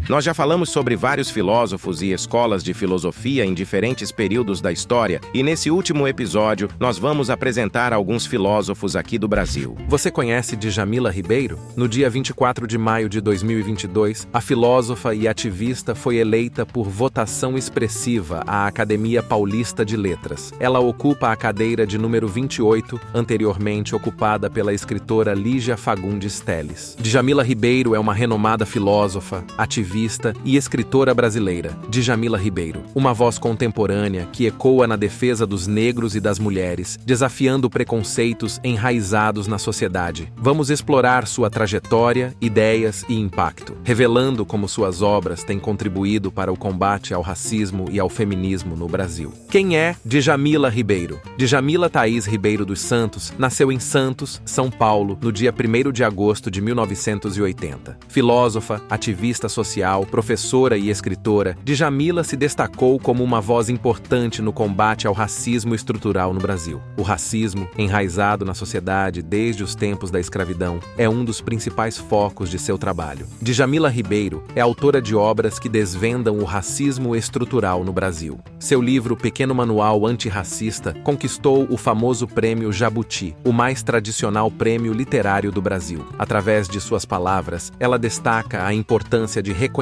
Nós já falamos sobre vários filósofos e escolas de filosofia em diferentes períodos da história, e nesse último episódio nós vamos apresentar alguns filósofos aqui do Brasil. Você conhece Djamila Ribeiro? No dia 24 de maio de 2022, a filósofa e ativista foi eleita por votação expressiva à Academia Paulista de Letras. Ela ocupa a cadeira de número 28, anteriormente ocupada pela escritora Lígia Fagundes Telles. Djamila Ribeiro é uma renomada filósofa, ativista e escritora brasileira. Djamila Ribeiro, uma voz contemporânea que ecoa na defesa dos negros e das mulheres, desafiando preconceitos enraizados na sociedade. Vamos explorar sua trajetória, ideias e impacto, revelando como suas obras têm contribuído para o combate ao racismo e ao feminismo no Brasil. Quem é Djamila Ribeiro? Djamila Thaís Ribeiro dos Santos nasceu em Santos, São Paulo, no dia 1º de agosto de 1980. Filósofa, ativista social, professora e escritora, Djamila se destacou como uma voz importante no combate ao racismo estrutural no Brasil. O racismo, enraizado na sociedade desde os tempos da escravidão, é um dos principais focos de seu trabalho. Djamila Ribeiro é autora de obras que desvendam o racismo estrutural no Brasil. Seu livro Pequeno Manual Antirracista conquistou o famoso Prêmio Jabuti, o mais tradicional prêmio literário do Brasil. Através de suas palavras, ela destaca a importância de reconhecer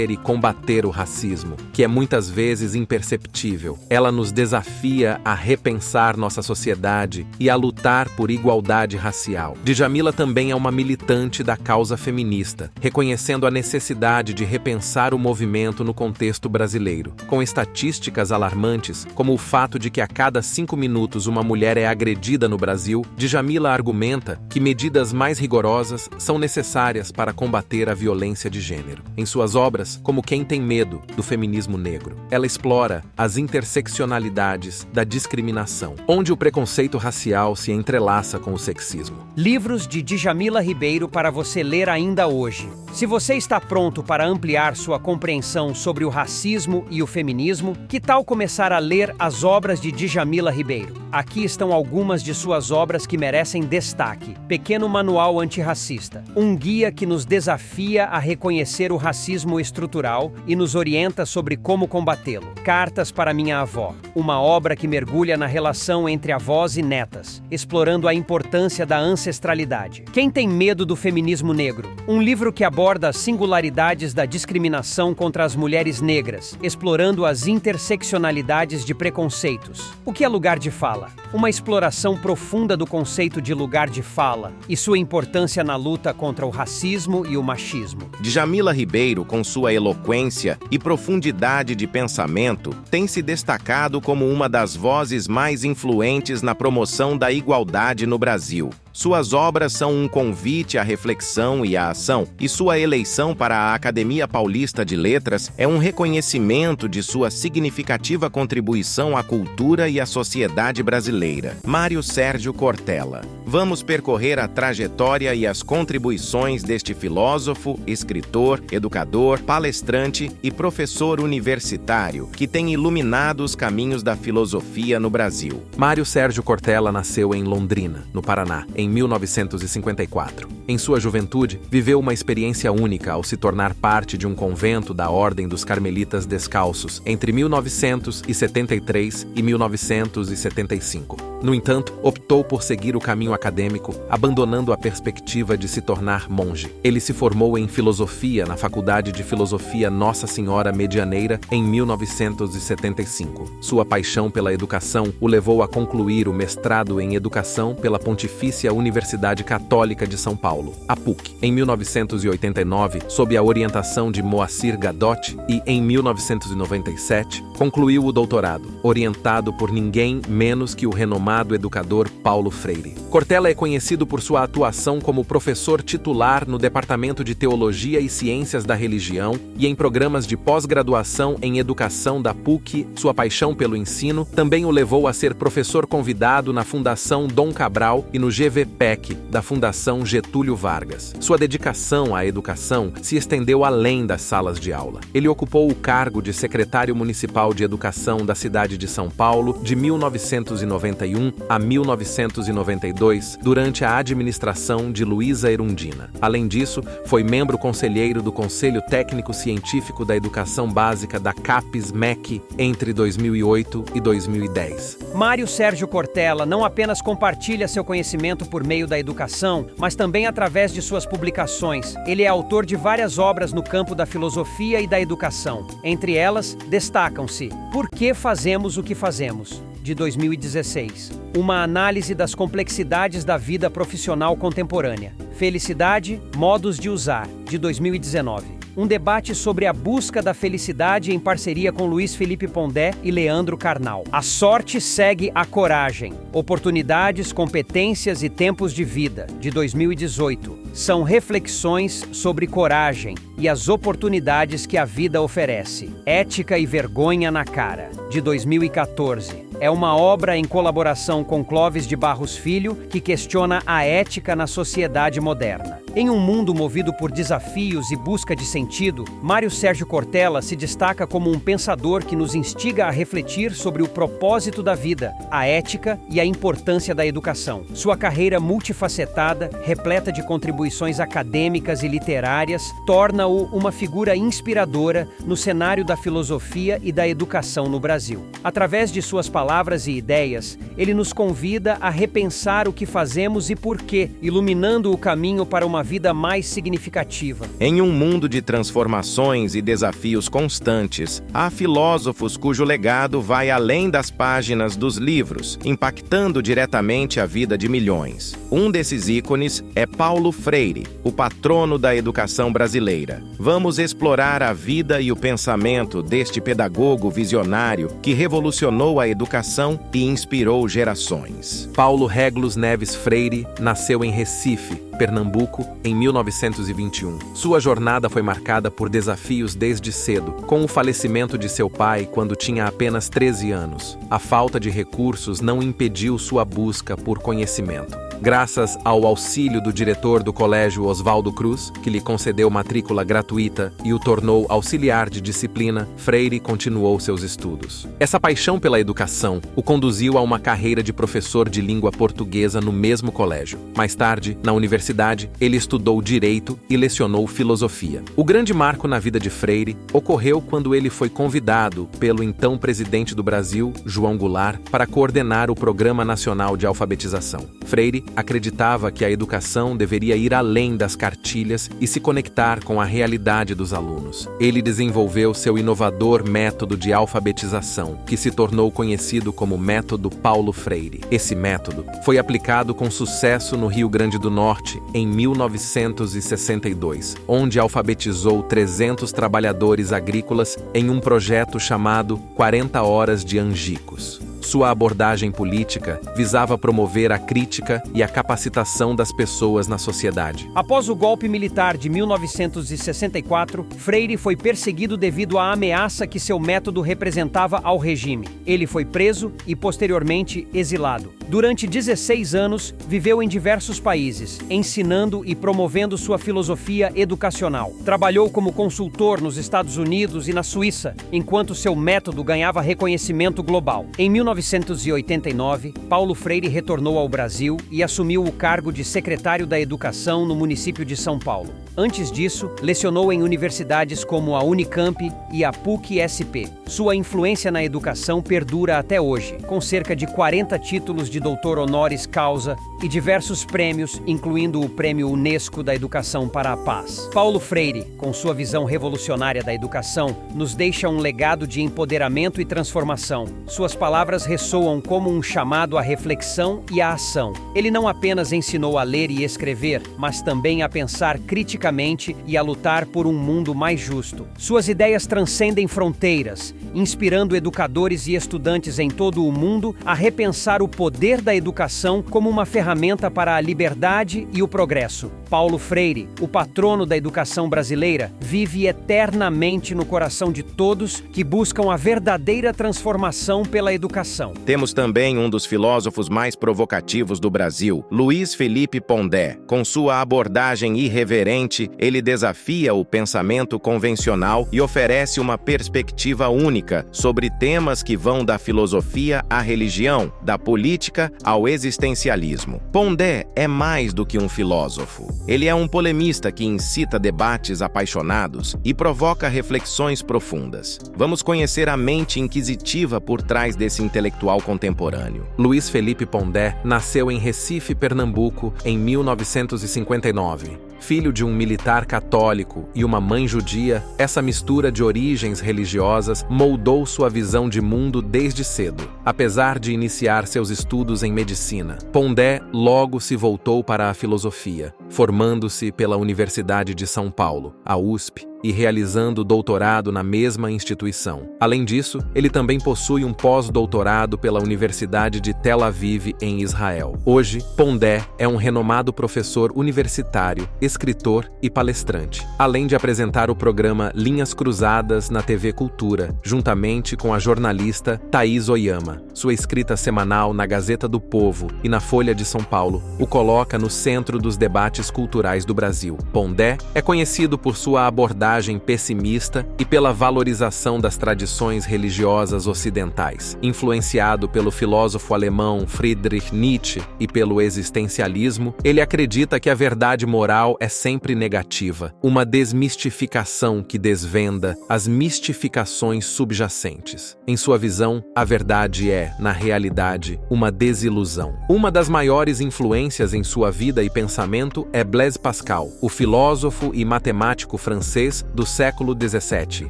e combater o racismo, que é muitas vezes imperceptível. Ela nos desafia a repensar nossa sociedade e a lutar por igualdade racial. Djamila também é uma militante da causa feminista, reconhecendo a necessidade de repensar o movimento no contexto brasileiro. Com estatísticas alarmantes, como o fato de que a cada 5 minutos uma mulher é agredida no Brasil, Djamila argumenta que medidas mais rigorosas são necessárias para combater a violência de gênero. Em suas obras, como Quem Tem Medo, do feminismo negro, ela explora as interseccionalidades da discriminação, onde o preconceito racial se entrelaça com o sexismo. Livros de Djamila Ribeiro para você ler ainda hoje. Se você está pronto para ampliar sua compreensão sobre o racismo e o feminismo, que tal começar a ler as obras de Djamila Ribeiro? Aqui estão algumas de suas obras que merecem destaque. Pequeno Manual Antirracista, um guia que nos desafia a reconhecer o racismo estrutural e nos orienta sobre como combatê-lo. Cartas para Minha Avó, uma obra que mergulha na relação entre avós e netas, explorando a importância da ancestralidade. Quem Tem Medo do Feminismo Negro, um livro que aborda as singularidades da discriminação contra as mulheres negras, explorando as interseccionalidades de preconceitos. O que é lugar de fala? Uma exploração profunda do conceito de lugar de fala e sua importância na luta contra o racismo e o machismo. Djamila Ribeiro, com sua eloquência e profundidade de pensamento, tem se destacado como uma das vozes mais influentes na promoção da igualdade no Brasil. Suas obras são um convite à reflexão e à ação, e sua eleição para a Academia Paulista de Letras é um reconhecimento de sua significativa contribuição à cultura e à sociedade brasileira. Mário Sérgio Cortella. Vamos percorrer a trajetória e as contribuições deste filósofo, escritor, educador, palestrante e professor universitário que tem iluminado os caminhos da filosofia no Brasil. Mário Sérgio Cortella nasceu em Londrina, no Paraná, em 1954. Em sua juventude, viveu uma experiência única ao se tornar parte de um convento da Ordem dos Carmelitas Descalços entre 1973 e 1975. No entanto, optou por seguir o caminho acadêmico, abandonando a perspectiva de se tornar monge. Ele se formou em filosofia na Faculdade de Filosofia Nossa Senhora Medianeira em 1975. Sua paixão pela educação o levou a concluir o mestrado em Educação pela Pontifícia Universidade Católica de São Paulo, a PUC, em 1989, sob a orientação de Moacir Gadotti, e em 1997, concluiu o doutorado, orientado por ninguém menos que o renomado educador Paulo Freire. Cortella é conhecido por sua atuação como professor titular no Departamento de Teologia e Ciências da Religião e em programas de pós-graduação em educação da PUC. Sua paixão pelo ensino também o levou a ser professor convidado na Fundação Dom Cabral e no GVPEC, da Fundação Getúlio Vargas. Sua dedicação à educação se estendeu além das salas de aula. Ele ocupou o cargo de secretário municipal de educação da cidade de São Paulo de 1991 1991 a 1992, durante a administração de Luísa Erundina. Além disso, foi membro conselheiro do Conselho Técnico Científico da Educação Básica da CAPES-MEC entre 2008 e 2010. Mário Sérgio Cortella não apenas compartilha seu conhecimento por meio da educação, mas também através de suas publicações. Ele é autor de várias obras no campo da filosofia e da educação. Entre elas, destacam-se Por que fazemos o que fazemos?, de 2016. Uma análise das complexidades da vida profissional contemporânea. Felicidade, modos de usar, de 2019. Um debate sobre a busca da felicidade em parceria com Luiz Felipe Pondé e Leandro Carnal. A sorte segue a coragem. Oportunidades, competências e tempos de vida, de 2018. São reflexões sobre coragem e as oportunidades que a vida oferece. Ética e vergonha na cara, de 2014. É uma obra em colaboração com Clóvis de Barros Filho que questiona a ética na sociedade moderna. Em um mundo movido por desafios e busca de sentido, Mário Sérgio Cortella se destaca como um pensador que nos instiga a refletir sobre o propósito da vida, a ética e a importância da educação. Sua carreira multifacetada, repleta de contribuições acadêmicas e literárias, torna-o uma figura inspiradora no cenário da filosofia e da educação no Brasil. Através de suas palavras e ideias, ele nos convida a repensar o que fazemos e por quê, iluminando o caminho para uma vida mais significativa. Em um mundo de transformações e desafios constantes, há filósofos cujo legado vai além das páginas dos livros, impactando diretamente a vida de milhões. Um desses ícones é Paulo Freire, o patrono da educação brasileira. Vamos explorar a vida e o pensamento deste pedagogo visionário que revolucionou a educação e inspirou gerações. Paulo Régulos Neves Freire nasceu em Recife, Pernambuco, em 1921. Sua jornada foi marcada por desafios desde cedo, com o falecimento de seu pai quando tinha apenas 13 anos. A falta de recursos não impediu sua busca por conhecimento. Graças ao auxílio do diretor do colégio Oswaldo Cruz, que lhe concedeu matrícula gratuita e o tornou auxiliar de disciplina, Freire continuou seus estudos. Essa paixão pela educação o conduziu a uma carreira de professor de língua portuguesa no mesmo colégio. Mais tarde, na universidade, ele estudou direito e lecionou filosofia. O grande marco na vida de Freire ocorreu quando ele foi convidado pelo então presidente do Brasil, João Goulart, para coordenar o Programa Nacional de Alfabetização. Freire acreditava que a educação deveria ir além das cartilhas e se conectar com a realidade dos alunos. Ele desenvolveu seu inovador método de alfabetização, que se tornou conhecido como Método Paulo Freire. Esse método foi aplicado com sucesso no Rio Grande do Norte em 1962, onde alfabetizou 300 trabalhadores agrícolas em um projeto chamado 40 Horas de Angicos. Sua abordagem política visava promover a crítica e a capacitação das pessoas na sociedade. Após o golpe militar de 1964, Freire foi perseguido devido à ameaça que seu método representava ao regime. Ele foi preso e, posteriormente, exilado. Durante 16 anos, viveu em diversos países, ensinando e promovendo sua filosofia educacional. Trabalhou como consultor nos Estados Unidos e na Suíça, enquanto seu método ganhava reconhecimento global. Em 1989, Paulo Freire retornou ao Brasil e assumiu o cargo de secretário da Educação no município de São Paulo. Antes disso, lecionou em universidades como a Unicamp e a PUC-SP. Sua influência na educação perdura até hoje, com cerca de 40 títulos de doutor honoris causa e diversos prêmios, incluindo o Prêmio Unesco da Educação para a Paz. Paulo Freire, com sua visão revolucionária da educação, nos deixa um legado de empoderamento e transformação. Suas palavras ressoam como um chamado à reflexão e à ação. Ele não apenas ensinou a ler e escrever, mas também a pensar criticamente e a lutar por um mundo mais justo. Suas ideias transcendem fronteiras, inspirando educadores e estudantes em todo o mundo a repensar o poder da educação como uma ferramenta para a liberdade e o progresso. Paulo Freire, o patrono da educação brasileira, vive eternamente no coração de todos que buscam a verdadeira transformação pela educação. Temos também um dos filósofos mais provocativos do Brasil, Luiz Felipe Pondé. Com sua abordagem irreverente, ele desafia o pensamento convencional e oferece uma perspectiva única sobre temas que vão da filosofia à religião, da política dialética ao existencialismo. Pondé é mais do que um filósofo. Ele é um polemista que incita debates apaixonados e provoca reflexões profundas. Vamos conhecer a mente inquisitiva por trás desse intelectual contemporâneo. Luiz Felipe Pondé nasceu em Recife, Pernambuco, em 1959. Filho de um militar católico e uma mãe judia, essa mistura de origens religiosas moldou sua visão de mundo desde cedo. Apesar de iniciar seus estudos em medicina, Pondé logo se voltou para a filosofia, formando-se pela Universidade de São Paulo, a USP, e realizando doutorado na mesma instituição. Além disso, ele também possui um pós-doutorado pela Universidade de Tel Aviv, em Israel. Hoje, Pondé é um renomado professor universitário, escritor e palestrante, além de apresentar o programa Linhas Cruzadas na TV Cultura, juntamente com a jornalista Thaís Oyama. Sua escrita semanal na Gazeta do Povo e na Folha de São Paulo o coloca no centro dos debates culturais do Brasil. Pondé é conhecido por sua abordagem pessimista e pela valorização das tradições religiosas ocidentais. Influenciado pelo filósofo alemão Friedrich Nietzsche e pelo existencialismo, ele acredita que a verdade moral é sempre negativa, uma desmistificação que desvenda as mistificações subjacentes. Em sua visão, a verdade é, na realidade, uma desilusão. Uma das maiores influências em sua vida e pensamento é Blaise Pascal, o filósofo e matemático francês do século XVII.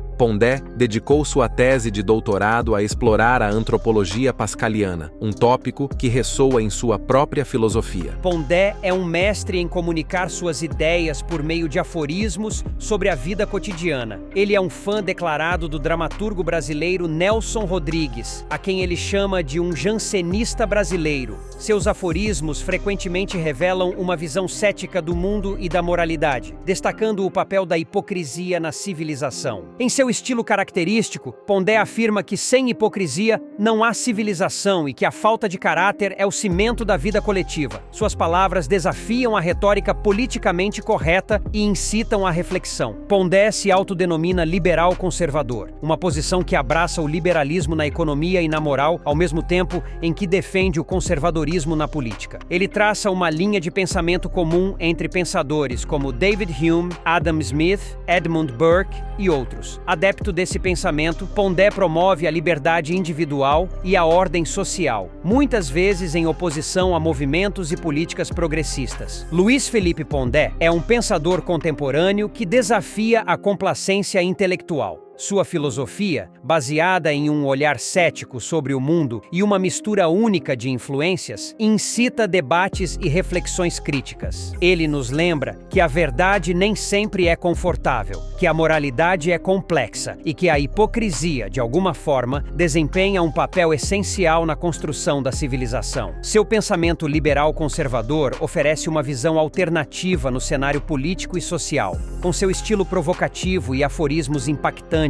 Pondé dedicou sua tese de doutorado a explorar a antropologia pascaliana, um tópico que ressoa em sua própria filosofia. Pondé é um mestre em comunicar suas ideias por meio de aforismos sobre a vida cotidiana. Ele é um fã declarado do dramaturgo brasileiro Nelson Rodrigues, a quem ele chama de um jansenista brasileiro. Seus aforismos frequentemente revelam uma visão cética do mundo e da moralidade, destacando o papel da hipocrisia na civilização. Em seu estilo característico, Pondé afirma que sem hipocrisia não há civilização e que a falta de caráter é o cimento da vida coletiva. Suas palavras desafiam a retórica politicamente correta e incitam à reflexão. Pondé se autodenomina liberal conservador, uma posição que abraça o liberalismo na economia e na moral, ao mesmo tempo em que defende o conservadorismo na política. Ele traça uma linha de pensamento comum entre pensadores como David Hume, Adam Smith, Edmund Burke e outros. Adepto desse pensamento, Pondé promove a liberdade individual e a ordem social, muitas vezes em oposição a movimentos e políticas progressistas. Luiz Felipe Pondé é um pensador contemporâneo que desafia a complacência intelectual. Sua filosofia, baseada em um olhar cético sobre o mundo e uma mistura única de influências, incita debates e reflexões críticas. Ele nos lembra que a verdade nem sempre é confortável, que a moralidade é complexa e que a hipocrisia, de alguma forma, desempenha um papel essencial na construção da civilização. Seu pensamento liberal conservador oferece uma visão alternativa no cenário político e social. Com seu estilo provocativo e aforismos impactantes,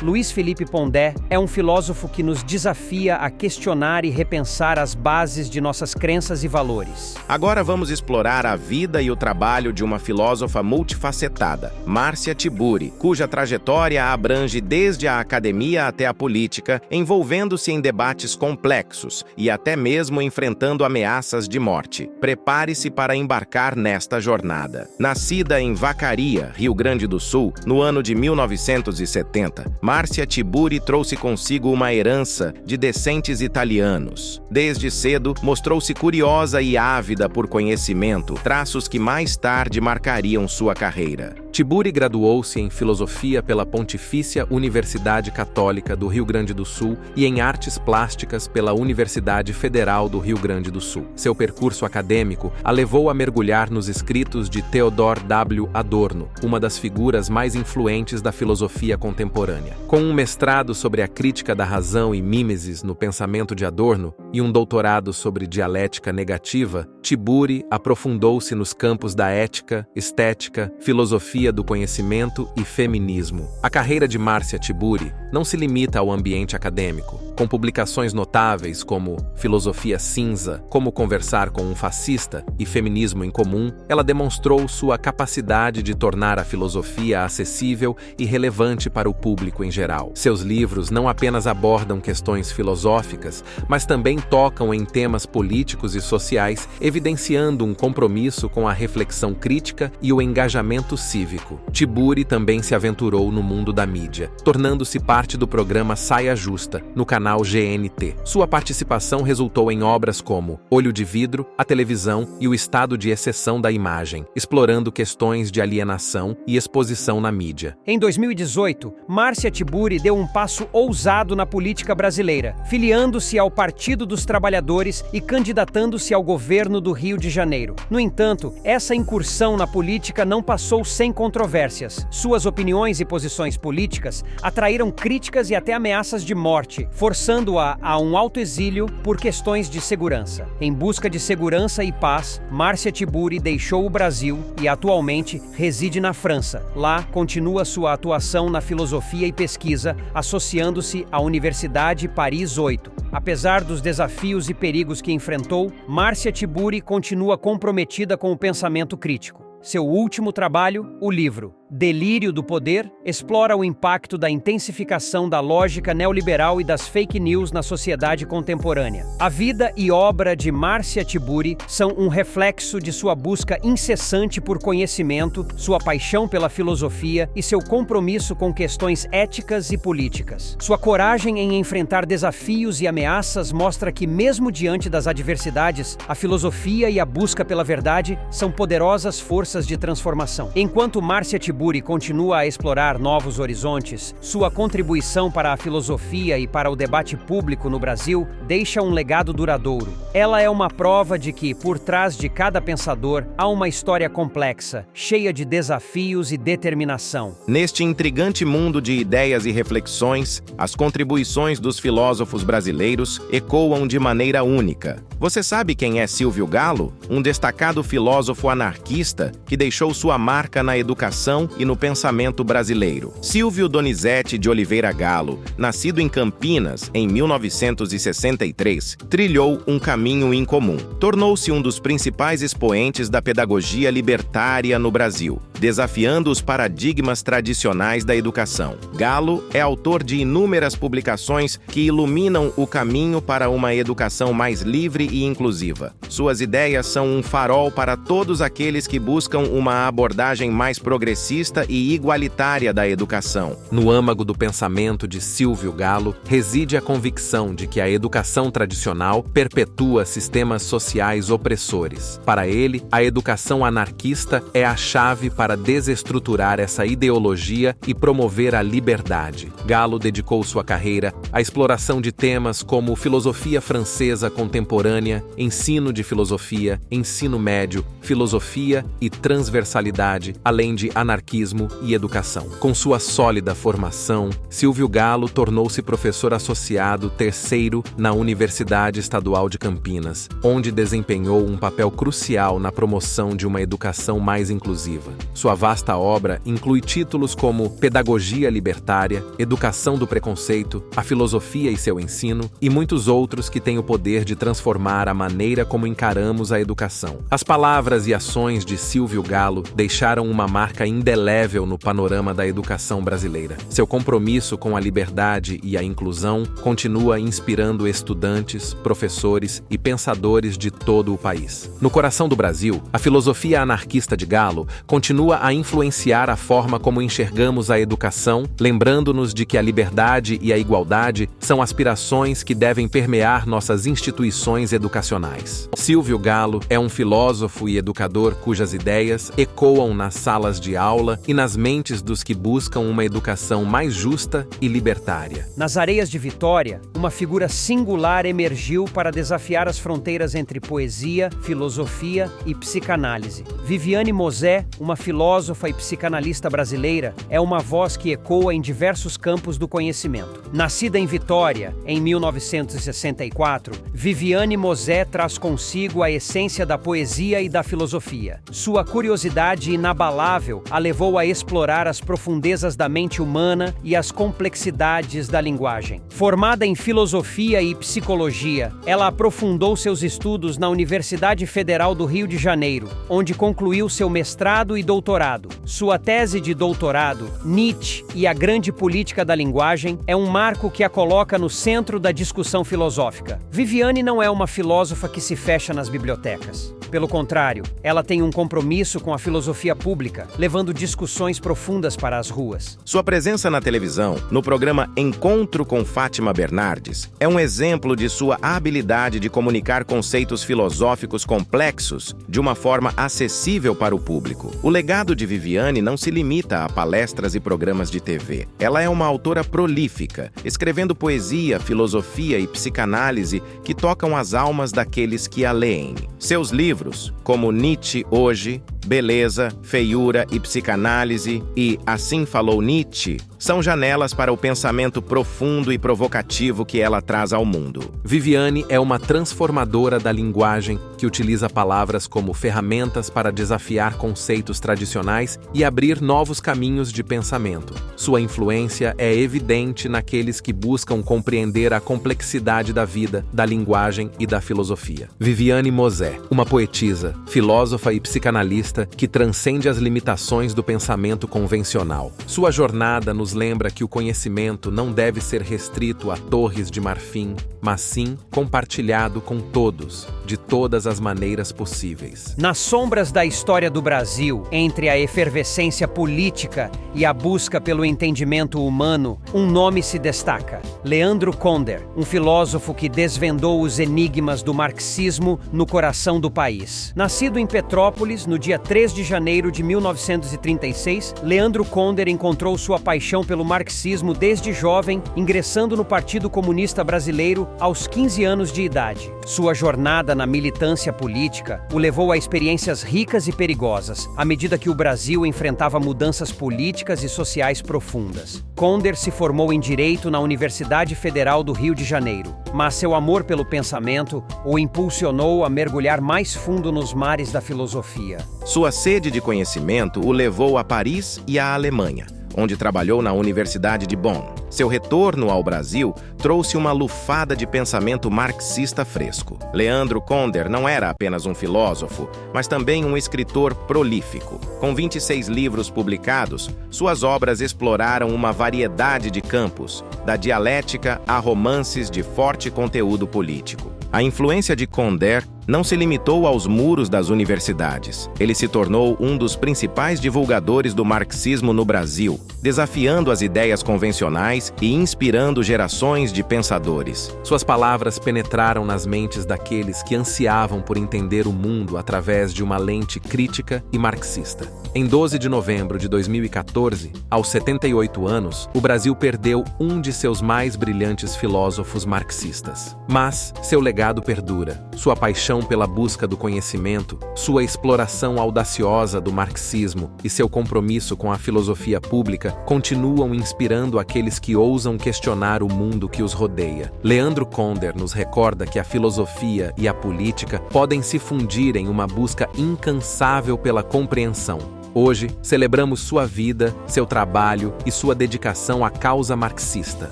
Luiz Felipe Pondé é um filósofo que nos desafia a questionar e repensar as bases de nossas crenças e valores. Agora vamos explorar a vida e o trabalho de uma filósofa multifacetada, Márcia Tiburi, cuja trajetória abrange desde a academia até a política, envolvendo-se em debates complexos e até mesmo enfrentando ameaças de morte. Prepare-se para embarcar nesta jornada. Nascida em Vacaria, Rio Grande do Sul, no ano de 1970, Márcia Tiburi trouxe consigo uma herança de descendentes italianos. Desde cedo, mostrou-se curiosa e ávida por conhecimento, traços que mais tarde marcariam sua carreira. Tiburi graduou-se em Filosofia pela Pontifícia Universidade Católica do Rio Grande do Sul e em Artes Plásticas pela Universidade Federal do Rio Grande do Sul. Seu percurso acadêmico a levou a mergulhar nos escritos de Theodor W. Adorno, uma das figuras mais influentes da filosofia contemporânea. Com um mestrado sobre a crítica da razão e mimesis no pensamento de Adorno e um doutorado sobre dialética negativa, Tiburi aprofundou-se nos campos da ética, estética, filosofia do conhecimento e feminismo. A carreira de Márcia Tiburi não se limita ao ambiente acadêmico. Com publicações notáveis como Filosofia Cinza, Como Conversar com um Fascista e Feminismo em Comum, ela demonstrou sua capacidade de tornar a filosofia acessível e relevante para o público em geral. Seus livros não apenas abordam questões filosóficas, mas também tocam em temas políticos e sociais, evidenciando um compromisso com a reflexão crítica e o engajamento cívico. Tiburi também se aventurou no mundo da mídia, tornando-se parte do programa Saia Justa, no canal GNT. Sua participação resultou em obras como Olho de Vidro, A Televisão e o Estado de Exceção da Imagem, explorando questões de alienação e exposição na mídia. Em 2018, Márcia Tiburi deu um passo ousado na política brasileira, filiando-se ao Partido dos Trabalhadores e candidatando-se ao governo do Rio de Janeiro. No entanto, essa incursão na política não passou sem controvérsias. Suas opiniões e posições políticas atraíram críticas e até ameaças de morte, forçando-a a um autoexílio por questões de segurança. Em busca de segurança e paz, Márcia Tiburi deixou o Brasil e atualmente reside na França. Lá, continua sua atuação na filosofia e pesquisa, associando-se à Universidade Paris 8. Apesar dos desafios e perigos que enfrentou, Márcia Tiburi continua comprometida com o pensamento crítico. Seu último trabalho, o livro Delírio do Poder, explora o impacto da intensificação da lógica neoliberal e das fake news na sociedade contemporânea. A vida e obra de Márcia Tiburi são um reflexo de sua busca incessante por conhecimento, sua paixão pela filosofia e seu compromisso com questões éticas e políticas. Sua coragem em enfrentar desafios e ameaças mostra que, mesmo diante das adversidades, a filosofia e a busca pela verdade são poderosas forças de transformação. Enquanto Márcia Tiburi continua a explorar novos horizontes, sua contribuição para a filosofia e para o debate público no Brasil deixa um legado duradouro. Ela é uma prova de que, por trás de cada pensador, há uma história complexa, cheia de desafios e determinação. Neste intrigante mundo de ideias e reflexões, as contribuições dos filósofos brasileiros ecoam de maneira única. Você sabe quem é Silvio Galo? Um destacado filósofo anarquista que deixou sua marca na educação e no pensamento brasileiro. Silvio Donizete de Oliveira Galo, nascido em Campinas em 1963, trilhou um caminho incomum. Tornou-se um dos principais expoentes da pedagogia libertária no Brasil, desafiando os paradigmas tradicionais da educação. Galo é autor de inúmeras publicações que iluminam o caminho para uma educação mais livre e inclusiva. Suas ideias são um farol para todos aqueles que buscam uma abordagem mais progressista e igualitária da educação. No âmago do pensamento de Silvio Galo reside a convicção de que a educação tradicional perpetua sistemas sociais opressores. Para ele, a educação anarquista é a chave para desestruturar essa ideologia e promover a liberdade. Galo dedicou sua carreira à exploração de temas como filosofia francesa contemporânea, ensino de filosofia, ensino médio, filosofia e transversalidade, além de anarquismo e educação. Com sua sólida formação, Silvio Galo tornou-se professor associado terceiro na Universidade Estadual de Campinas, onde desempenhou um papel crucial na promoção de uma educação mais inclusiva. Sua vasta obra inclui títulos como Pedagogia Libertária, Educação do Preconceito, A Filosofia e seu Ensino, e muitos outros que têm o poder de transformar a maneira como encaramos a educação. As palavras e ações de Silvio Galo deixaram uma marca indelével no panorama da educação brasileira. Seu compromisso com a liberdade e a inclusão continua inspirando estudantes, professores e pensadores de todo o país. No coração do Brasil, a filosofia anarquista de Galo continua a influenciar a forma como enxergamos a educação, lembrando-nos de que a liberdade e a igualdade são aspirações que devem permear nossas instituições educacionais. Silvio Galo é um filósofo e educador cujas ideias ecoam nas salas de aula e nas mentes dos que buscam uma educação mais justa e libertária. Nas areias de Vitória, uma figura singular emergiu para desafiar as fronteiras entre poesia, filosofia e psicanálise. Viviane Mosé, uma filósofa filósofa e psicanalista brasileira, é uma voz que ecoa em diversos campos do conhecimento. Nascida em Vitória, em 1964, Viviane Mosé traz consigo a essência da poesia e da filosofia. Sua curiosidade inabalável a levou a explorar as profundezas da mente humana e as complexidades da linguagem. Formada em filosofia e psicologia, ela aprofundou seus estudos na Universidade Federal do Rio de Janeiro, onde concluiu seu mestrado e doutorado. Sua tese de doutorado, Nietzsche e a Grande Política da Linguagem, é um marco que a coloca no centro da discussão filosófica. Viviane não é uma filósofa que se fecha nas bibliotecas. Pelo contrário, ela tem um compromisso com a filosofia pública, levando discussões profundas para as ruas. Sua presença na televisão, no programa Encontro com Fátima Bernardes, é um exemplo de sua habilidade de comunicar conceitos filosóficos complexos de uma forma acessível para o público. O legado de Viviane não se limita a palestras e programas de TV. Ela é uma autora prolífica, escrevendo poesia, filosofia e psicanálise que tocam as almas daqueles que a leem. Seus livros, como Nietzsche Hoje, Beleza, Feiura e Psicanálise e Assim Falou Nietzsche, são janelas para o pensamento profundo e provocativo que ela traz ao mundo. Viviane é uma transformadora da linguagem que utiliza palavras como ferramentas para desafiar conceitos tradicionais e abrir novos caminhos de pensamento. Sua influência é evidente naqueles que buscam compreender a complexidade da vida, da linguagem e da filosofia. Viviane Mosé, uma poetisa, filósofa e psicanalista que transcende as limitações do pensamento convencional. Sua jornada nos lembra que o conhecimento não deve ser restrito a torres de marfim, mas sim compartilhado com todos, de todas as maneiras possíveis. Nas sombras da história do Brasil, entre a efervescência política e a busca pelo entendimento humano, um nome se destaca: Leandro Conder, um filósofo que desvendou os enigmas do marxismo no coração do país. Nascido em Petrópolis, no dia 3 de janeiro de 1936, Leandro Conder encontrou sua paixão pelo marxismo desde jovem, ingressando no Partido Comunista Brasileiro aos 15 anos de idade. Sua jornada na militância política o levou a experiências ricas e perigosas, à medida que o Brasil enfrentava mudanças políticas e sociais profundas. Conder se formou em Direito na Universidade Federal do Rio de Janeiro, mas seu amor pelo pensamento o impulsionou a mergulhar mais fundo nos mares da filosofia. Sua sede de conhecimento o levou a Paris e à Alemanha, onde trabalhou na Universidade de Bonn. Seu retorno ao Brasil trouxe uma lufada de pensamento marxista fresco. Leandro Conder não era apenas um filósofo, mas também um escritor prolífico. Com 26 livros publicados, suas obras exploraram uma variedade de campos, da dialética a romances de forte conteúdo político. A influência de Conder não se limitou aos muros das universidades. Ele se tornou um dos principais divulgadores do marxismo no Brasil, desafiando as ideias convencionais e inspirando gerações de pensadores. Suas palavras penetraram nas mentes daqueles que ansiavam por entender o mundo através de uma lente crítica e marxista. Em 12 de novembro de 2014, aos 78 anos, o Brasil perdeu um de seus mais brilhantes filósofos marxistas. Mas seu legado perdura. Sua paixão pela busca do conhecimento, sua exploração audaciosa do marxismo e seu compromisso com a filosofia pública continuam inspirando aqueles que ousam questionar o mundo que os rodeia. Leandro Conder nos recorda que a filosofia e a política podem se fundir em uma busca incansável pela compreensão. Hoje, celebramos sua vida, seu trabalho e sua dedicação à causa marxista.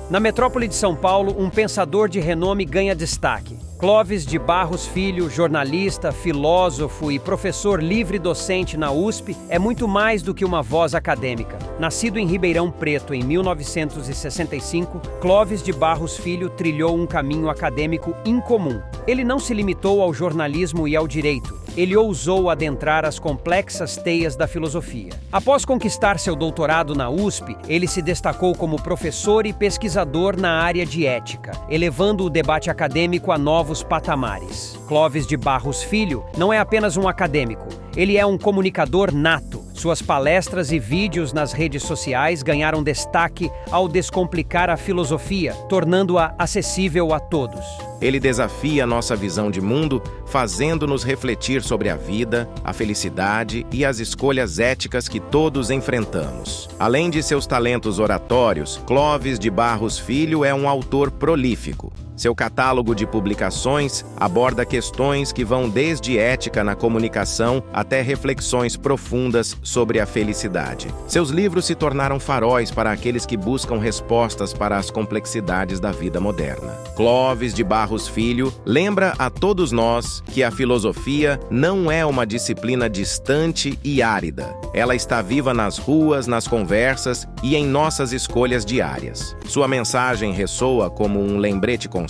Na metrópole de São Paulo, um pensador de renome ganha destaque. Clóvis de Barros Filho, jornalista, filósofo e professor livre-docente na USP, é muito mais do que uma voz acadêmica. Nascido em Ribeirão Preto em 1965, Clóvis de Barros Filho trilhou um caminho acadêmico incomum. Ele não se limitou ao jornalismo e ao direito. Ele ousou adentrar as complexas teias da filosofia. Após conquistar seu doutorado na USP, ele se destacou como professor e pesquisador na área de ética, elevando o debate acadêmico a novos patamares. Clóvis de Barros Filho não é apenas um acadêmico, ele é um comunicador nato. Suas palestras e vídeos nas redes sociais ganharam destaque ao descomplicar a filosofia, tornando-a acessível a todos. Ele desafia nossa visão de mundo, fazendo-nos refletir sobre a vida, a felicidade e as escolhas éticas que todos enfrentamos. Além de seus talentos oratórios, Clóvis de Barros Filho é um autor prolífico. Seu catálogo de publicações aborda questões que vão desde ética na comunicação até reflexões profundas sobre a felicidade. Seus livros se tornaram faróis para aqueles que buscam respostas para as complexidades da vida moderna. Clóvis de Barros Filho lembra a todos nós que a filosofia não é uma disciplina distante e árida. Ela está viva nas ruas, nas conversas e em nossas escolhas diárias. Sua mensagem ressoa como um lembrete constante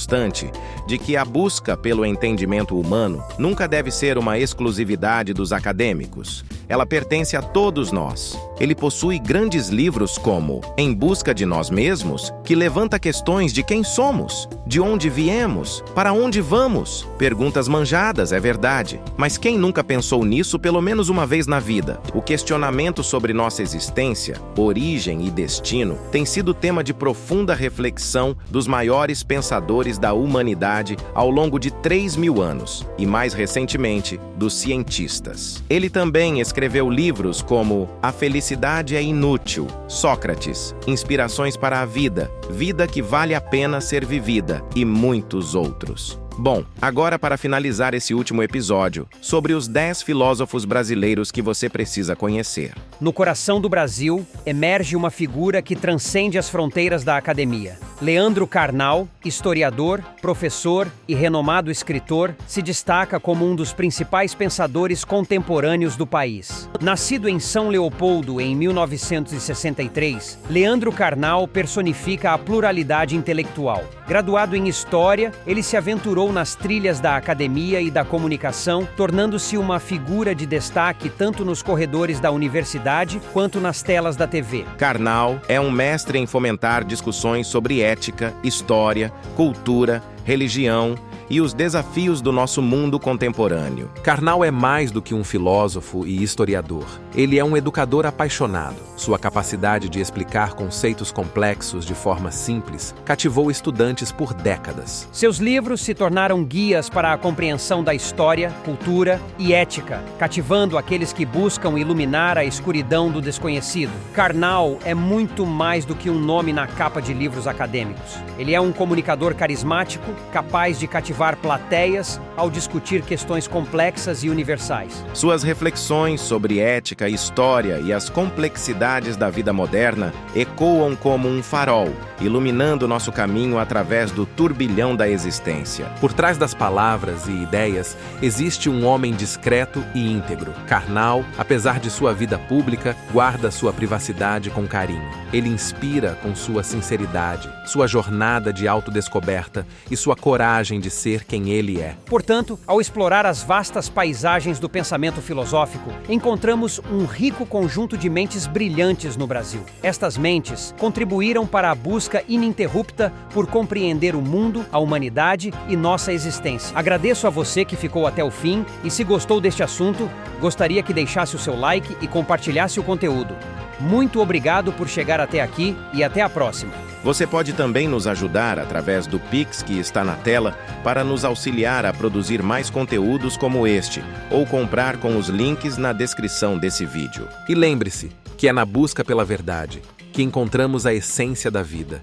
de que a busca pelo entendimento humano nunca deve ser uma exclusividade dos acadêmicos. Ela pertence a todos nós. Ele possui grandes livros como Em Busca de Nós Mesmos, que levanta questões de quem somos, de onde viemos, para onde vamos. Perguntas manjadas, é verdade, mas quem nunca pensou nisso pelo menos uma vez na vida? O questionamento sobre nossa existência, origem e destino tem sido tema de profunda reflexão dos maiores pensadores da humanidade ao longo de 3.000 anos, e mais recentemente, dos cientistas. Ele também escreveu livros como A Felicidade é Inútil, Sócrates, Inspirações para a Vida, Vida que Vale a Pena Ser Vivida e muitos outros. Bom, agora para finalizar esse último episódio, sobre os 10 filósofos brasileiros que você precisa conhecer. No coração do Brasil, emerge uma figura que transcende as fronteiras da academia. Leandro Carnal, historiador, professor e renomado escritor, se destaca como um dos principais pensadores contemporâneos do país. Nascido em São Leopoldo em 1963, Leandro Carnal personifica a pluralidade intelectual. Graduado em História, ele se aventurou nas trilhas da academia e da comunicação, tornando-se uma figura de destaque tanto nos corredores da universidade quanto nas telas da TV. Carnal é um mestre em fomentar discussões sobre ética, história, cultura, religião e os desafios do nosso mundo contemporâneo. Carnal é mais do que um filósofo e historiador. Ele é um educador apaixonado. Sua capacidade de explicar conceitos complexos de forma simples cativou estudantes por décadas. Seus livros se tornaram guias para a compreensão da história, cultura e ética, cativando aqueles que buscam iluminar a escuridão do desconhecido. Carnal é muito mais do que um nome na capa de livros acadêmicos. Ele é um comunicador carismático, capaz de cativar plateias ao discutir questões complexas e universais. Suas reflexões sobre ética, história e as complexidades da vida moderna ecoam como um farol, iluminando nosso caminho através do turbilhão da existência. Por trás das palavras e ideias, existe um homem discreto e íntegro. Carnal, apesar de sua vida pública, guarda sua privacidade com carinho. Ele inspira com sua sinceridade, sua jornada de autodescoberta e sua coragem de ser quem ele é. Portanto, ao explorar as vastas paisagens do pensamento filosófico, encontramos um rico conjunto de mentes brilhantes no Brasil. Estas mentes contribuíram para a busca ininterrupta por compreender o mundo, a humanidade e nossa existência. Agradeço a você que ficou até o fim e, se gostou deste assunto, gostaria que deixasse o seu like e compartilhasse o conteúdo. Muito obrigado por chegar até aqui e até a próxima. Você pode também nos ajudar através do Pix que está na tela para nos auxiliar a produzir mais conteúdos como este, ou comprar com os links na descrição desse vídeo. E lembre-se que é na busca pela verdade que encontramos a essência da vida.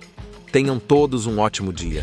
Tenham todos um ótimo dia.